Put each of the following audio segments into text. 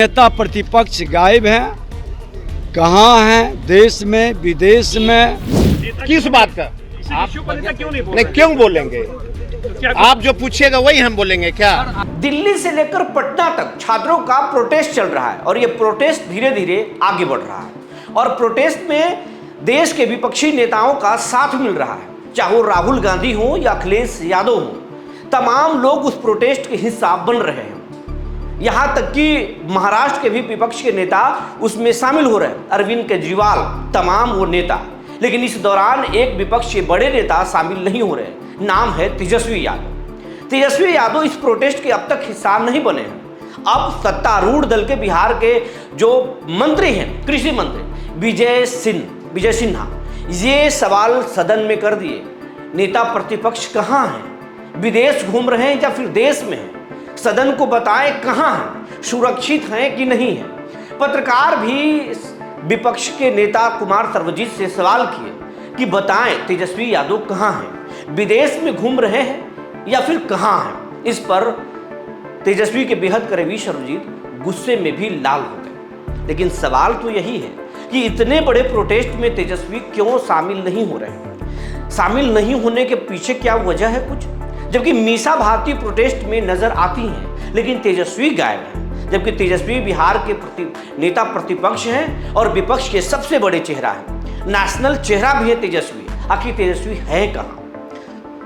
नेता प्रतिपक्ष गायब हैं, कहाँ हैं? देश में, विदेश में। किस बात का आप नेता क्यों नहीं बोल नहीं रहे? क्यों बोलेंगे? आप जो पूछिएगा वही हम बोलेंगे क्या? दिल्ली से लेकर पटना तक छात्रों का प्रोटेस्ट चल रहा है और ये प्रोटेस्ट धीरे धीरे आगे बढ़ रहा है और प्रोटेस्ट में देश के विपक्षी नेताओं का साथ मिल रहा है। चाहे वो राहुल गांधी हो या अखिलेश यादव हो, तमाम लोग उस प्रोटेस्ट के हिस्सा बन रहे हैं। यहाँ तक कि महाराष्ट्र के भी विपक्ष के नेता उसमें शामिल हो रहे हैं, अरविंद केजरीवाल, तमाम वो नेता। लेकिन इस दौरान एक विपक्ष के बड़े नेता शामिल नहीं हो रहे, नाम है तेजस्वी यादव। तेजस्वी यादव इस प्रोटेस्ट के अब तक हिस्सा नहीं बने हैं। अब सत्तारूढ़ दल के बिहार के जो मंत्री हैं, कृषि मंत्री विजय सिन्हा, ये सवाल सदन में कर दिए, नेता प्रतिपक्ष कहाँ हैं? विदेश घूम रहे हैं या फिर देश में हैं? सदन को बताएं कहाँ हैं, सुरक्षित हैं कि नहीं है। पत्रकार भी विपक्ष के नेता कुमार सर्वजीत से सवाल किए कि बताएं तेजस्वी यादव कहाँ हैं, विदेश में घूम रहे हैं या फिर कहाँ हैं। इस पर तेजस्वी के बेहद करीबी सर्वजीत गुस्से में भी लाल हो गए। लेकिन सवाल तो यही है कि इतने बड़े प्रोटेस्ट में तेजस्वी क्यों शामिल नहीं हो रहे हैं? शामिल नहीं होने के पीछे क्या वजह है कुछ? जबकि मीसा भारती प्रोटेस्ट में नजर आती हैं, लेकिन तेजस्वी गायब हैं। जबकि तेजस्वी बिहार के नेता प्रतिपक्ष हैं और विपक्ष के सबसे बड़े चेहरा हैं, नेशनल चेहरा भी है तेजस्वी। आखिर तेजस्वी है कहाँ?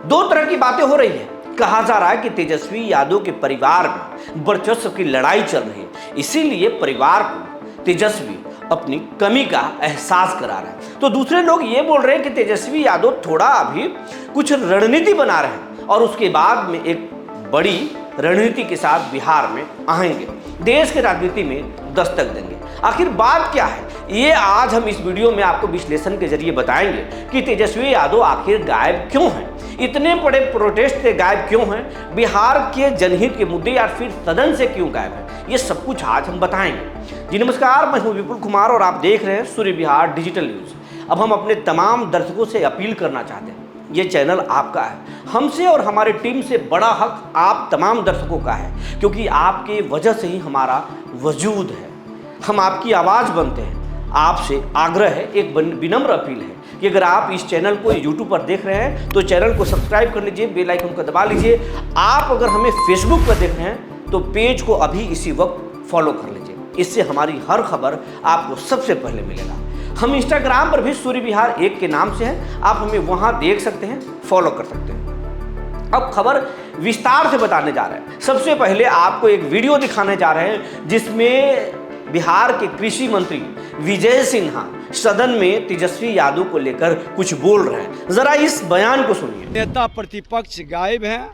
दो तरह की बातें हो रही है। कहा जा रहा है कि तेजस्वी यादव के परिवार में वर्चस्व की लड़ाई चल रही है, इसीलिए परिवार को तेजस्वी अपनी कमी का एहसास करा रहा है। तो दूसरे लोग ये बोल रहे हैं कि तेजस्वी यादव थोड़ा अभी कुछ रणनीति बना रहे हैं और उसके बाद में एक बड़ी रणनीति के साथ बिहार में आएंगे, देश की राजनीति में दस्तक देंगे। आखिर बात क्या है, ये आज हम इस वीडियो में आपको विश्लेषण के जरिए बताएंगे कि तेजस्वी यादव आखिर गायब क्यों हैं, इतने बड़े प्रोटेस्ट से गायब क्यों हैं, बिहार के जनहित के मुद्दे या फिर सदन से क्यों गायब हैं। ये सब कुछ आज हम बताएंगे। जी नमस्कार, मैं हूं विपुल कुमार और आप देख रहे हैं सूर्य बिहार डिजिटल न्यूज। अब हम अपने तमाम दर्शकों से अपील करना चाहते हैं, ये चैनल आपका है, हमसे और हमारे टीम से बड़ा हक आप तमाम दर्शकों का है, क्योंकि आपके वजह से ही हमारा वजूद है। हम आपकी आवाज़ बनते हैं। आपसे आग्रह है, एक विनम्र अपील है कि अगर आप इस चैनल को यूट्यूब पर देख रहे हैं तो चैनल को सब्सक्राइब कर लीजिए, बेल आइकन को दबा लीजिए। आप अगर हमें फेसबुक पर देख रहे हैं तो पेज को अभी इसी वक्त फॉलो कर लीजिए, इससे हमारी हर खबर आपको सबसे पहले मिलेगा। हम इंस्टाग्राम पर भी सूर्य बिहार 1 के नाम से हैं, आप हमें वहां देख सकते हैं, फॉलो कर सकते हैं। अब खबर विस्तार से बताने जा रहे हैं। सबसे पहले आपको एक वीडियो दिखाने जा रहे हैं जिसमें बिहार के कृषि मंत्री विजय सिन्हा सदन में तेजस्वी यादव को लेकर कुछ बोल रहे हैं। जरा इस बयान को सुनिए। नेता प्रतिपक्ष गायब हैं,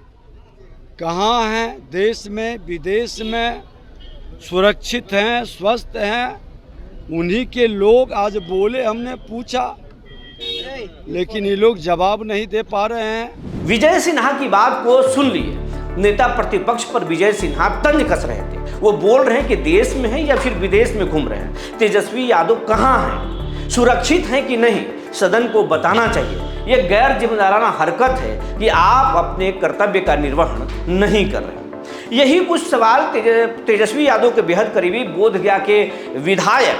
कहाँ हैं? देश में, विदेश में। सुरक्षित हैं, स्वस्थ हैं। उन्हीं के लोग आज बोले, हमने पूछा, लेकिन ये लोग जवाब नहीं दे पा रहे हैं। विजय सिन्हा की बात को सुन लिए। नेता प्रतिपक्ष पर विजय सिन्हा तंज कस रहे थे। वो बोल रहे हैं कि देश में हैं या फिर विदेश में घूम रहे हैं, तेजस्वी यादव कहाँ हैं, सुरक्षित हैं कि नहीं, सदन को बताना चाहिए। ये गैर जिम्मेदाराना हरकत है कि आप अपने कर्तव्य का निर्वहन नहीं कर रहे हैं। यही कुछ सवाल तेजस्वी यादव के बेहद करीबी बोधगया के विधायक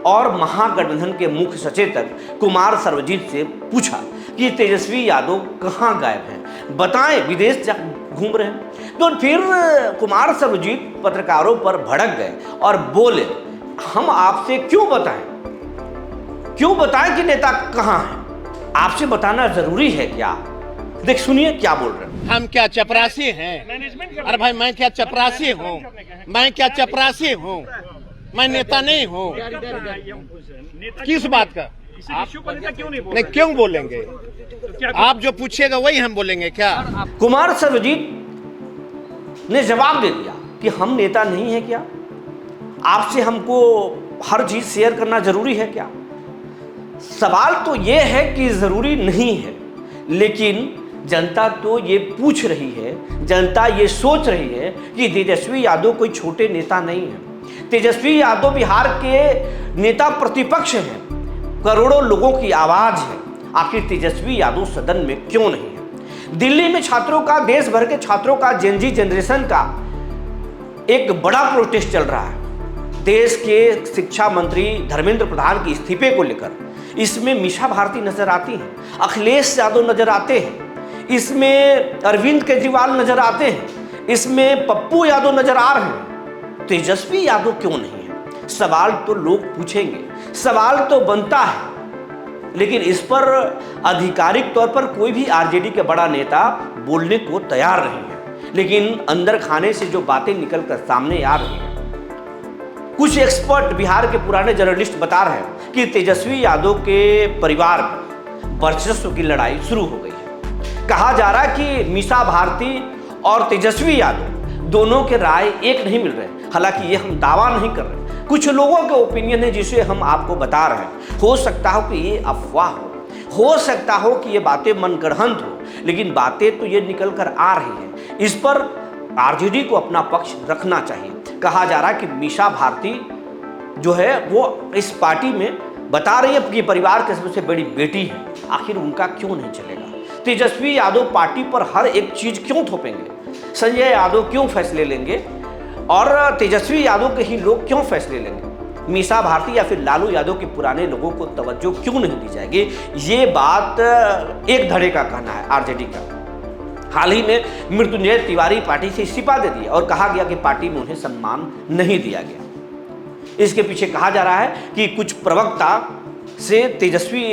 और महागठबंधन के मुख्य सचेतक कुमार सर्वजीत से पूछा कि तेजस्वी यादव कहाँ गायब हैं, बताएं, विदेश घूम रहे हैं। तो फिर कुमार सर्वजीत पत्रकारों पर भड़क गए और बोले, हम आपसे क्यों बताएं कि नेता कहाँ हैं? आपसे बताना जरूरी है क्या? देख सुनिए क्या बोल रहे हैं। हम क्या चपरासी हैं? अरे भाई, मैं क्या चपरासी हूँ? मैं क्या चपरासी हूँ? मैं नेता नहीं हूँ। किस बात का आप नेता क्यों नहीं बोल नहीं रहे? क्यों बोलेंगे? आप जो पूछिएगा वही हम बोलेंगे क्या? कुमार सर्वजीत ने जवाब दे दिया कि हम नेता नहीं है क्या? आपसे हमको हर चीज शेयर करना जरूरी है क्या? सवाल तो ये है कि जरूरी नहीं है, लेकिन जनता तो ये पूछ रही है, जनता ये सोच रही है कि तेजस्वी यादव कोई छोटे नेता नहीं है। तेजस्वी यादव बिहार के नेता प्रतिपक्ष हैं, करोड़ों लोगों की आवाज है। आखिर तेजस्वी यादव सदन में क्यों नहीं है? दिल्ली में छात्रों का, देश भर के छात्रों का, जेनजी जनरेशन का एक बड़ा प्रोटेस्ट चल रहा है देश के शिक्षा मंत्री धर्मेंद्र प्रधान के इस्तीफे को लेकर, इसमें मीसा भारती नजर आती हैं, अखिलेश यादव नजर आते हैं, इसमें अरविंद केजरीवाल नजर आते हैं, इसमें पप्पू यादव नजर आ रहे हैं, तेजस्वी यादव क्यों नहीं है? सवाल तो लोग पूछेंगे, सवाल तो बनता है, लेकिन इस पर आधिकारिक तौर पर कोई भी आरजेडी के बड़ा नेता बोलने को तैयार नहीं है। लेकिन अंदर खाने से जो बातें निकलकर सामने आ रही हैं, कुछ एक्सपर्ट, बिहार के पुराने जर्नलिस्ट बता रहे हैं कि तेजस्वी यादव के परिवार में वर्चस्व की लड़ाई शुरू हो गई है। कहा जा रहा है कि मीसा भारती और तेजस्वी यादव दोनों के राय एक नहीं मिल रहे। हालांकि ये हम दावा नहीं कर रहे, कुछ लोगों के ओपिनियन है जिसे हम आपको बता रहे हैं। हो सकता हो कि ये अफवाह हो सकता हो कि ये बातें मनगढ़ंत हो, लेकिन बातें तो ये निकल कर आ रही हैं। इस पर आरजेडी को अपना पक्ष रखना चाहिए। कहा जा रहा है कि मीसा भारती जो है वो इस पार्टी में बता रही है कि परिवार की सबसे बड़ी बेटी है, आखिर उनका क्यों नहीं चलेगा? तेजस्वी यादव पार्टी पर हर एक चीज क्यों थोपेंगे? संजय यादव क्यों फैसले लेंगे और तेजस्वी यादव के ही लोग क्यों फैसले लेंगे? मीसा भारती या फिर लालू यादव के पुराने लोगों को तवज्जो क्यों नहीं दी जाएगी? ये बात एक धड़े का कहना है आरजेडी का। हाल ही में मृत्युंजय तिवारी पार्टी से इस्तीफा दे दिया और कहा गया कि पार्टी में उन्हें सम्मान नहीं दिया गया। इसके पीछे कहा जा रहा है कि कुछ प्रवक्ता से तेजस्वी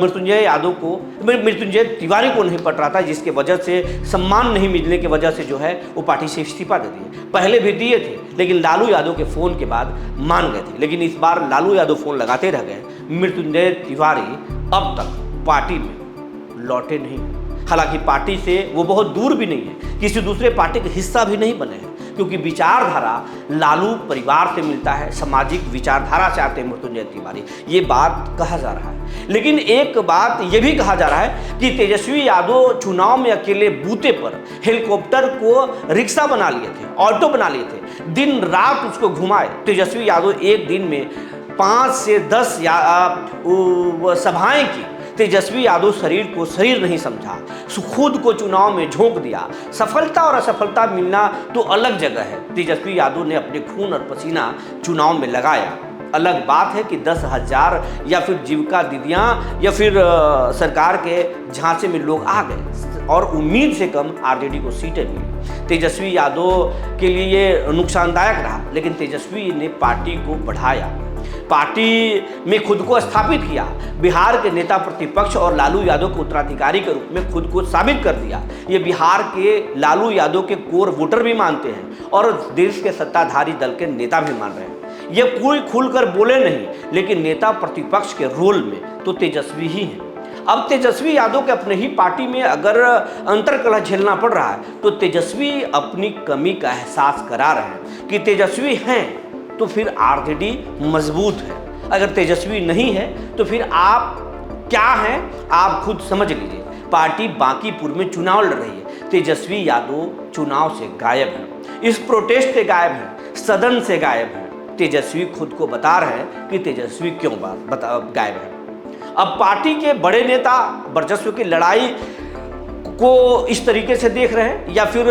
मृत्युंजय तिवारी को नहीं पट रहा था, जिसके वजह से सम्मान नहीं मिलने की वजह से जो है वो पार्टी से इस्तीफा दे दिए। पहले भी दिए थे, लेकिन लालू यादव के फोन के बाद मान गए थे, लेकिन इस बार लालू यादव फोन लगाते रह गए। मृत्युंजय तिवारी अब तक पार्टी में लौटे नहीं। हालांकि पार्टी से वो बहुत दूर भी नहीं है, किसी दूसरे पार्टी का हिस्सा भी नहीं बने हैं, क्योंकि विचारधारा लालू परिवार से मिलता है, सामाजिक विचारधारा से आते हैं मृत्युंजय तिवारी। ये बात कहा जा रहा है। लेकिन एक बात ये भी कहा जा रहा है कि तेजस्वी यादव चुनाव में अकेले बूते पर हेलीकॉप्टर को रिक्शा बना लिए थे, ऑटो बना लिए थे, दिन रात उसको घुमाए। तेजस्वी यादव एक दिन में 5 से 10 सभाएं की। तेजस्वी यादव शरीर को शरीर नहीं समझा, खुद को चुनाव में झोंक दिया। सफलता और असफलता मिलना तो अलग जगह है। तेजस्वी यादव ने अपने खून और पसीना चुनाव में लगाया। अलग बात है कि 10,000 या फिर जीविका दीदियाँ या फिर सरकार के झांसे में लोग आ गए और उम्मीद से कम आरजेडी को सीटें मिली। तेजस्वी यादव के लिए ये नुकसानदायक रहा, लेकिन तेजस्वी ने पार्टी को बढ़ाया, पार्टी में खुद को स्थापित किया, बिहार के नेता प्रतिपक्ष और लालू यादव के उत्तराधिकारी के रूप में खुद को साबित कर दिया। ये बिहार के लालू यादव के कोर वोटर भी मानते हैं और देश के सत्ताधारी दल के नेता भी मान रहे हैं। ये कोई खुलकर बोले नहीं, लेकिन नेता प्रतिपक्ष के रोल में तो तेजस्वी ही हैं। अब तेजस्वी यादव के अपने ही पार्टी में अगर अंतर्कलह झेलना पड़ रहा है, तो तेजस्वी अपनी कमी का एहसास करा रहे हैं कि तेजस्वी हैं तो फिर आरजेडी मजबूत है, अगर तेजस्वी नहीं है तो फिर आप क्या हैं आप खुद समझ लीजिए। पार्टी बांकीपुर में चुनाव लड़ रही है, तेजस्वी यादव चुनाव से गायब है, इस प्रोटेस्ट से गायब है, सदन से गायब है। तेजस्वी खुद को बता रहे हैं कि तेजस्वी क्यों गायब है। अब पार्टी के बड़े नेता वर्चस्व की लड़ाई को इस तरीके से देख रहे हैं, या फिर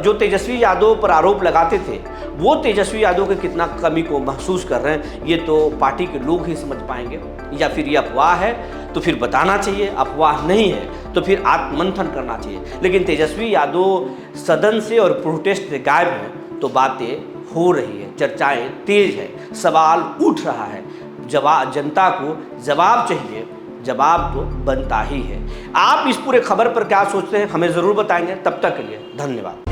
जो तेजस्वी यादव पर आरोप लगाते थे वो तेजस्वी यादव के कितना कमी को महसूस कर रहे हैं, ये तो पार्टी के लोग ही समझ पाएंगे। या फिर ये अफवाह है तो फिर बताना चाहिए, अफवाह नहीं है तो फिर आत्ममंथन करना चाहिए। लेकिन तेजस्वी यादव सदन से और प्रोटेस्ट से गायब हैं तो बातें हो रही है, चर्चाएं तेज है, सवाल उठ रहा है। जनता को जवाब चाहिए, जवाब तो बनता ही है। आप इस पूरे खबर पर क्या सोचते हैं हमें ज़रूर बताएंगे। तब तक के लिए धन्यवाद।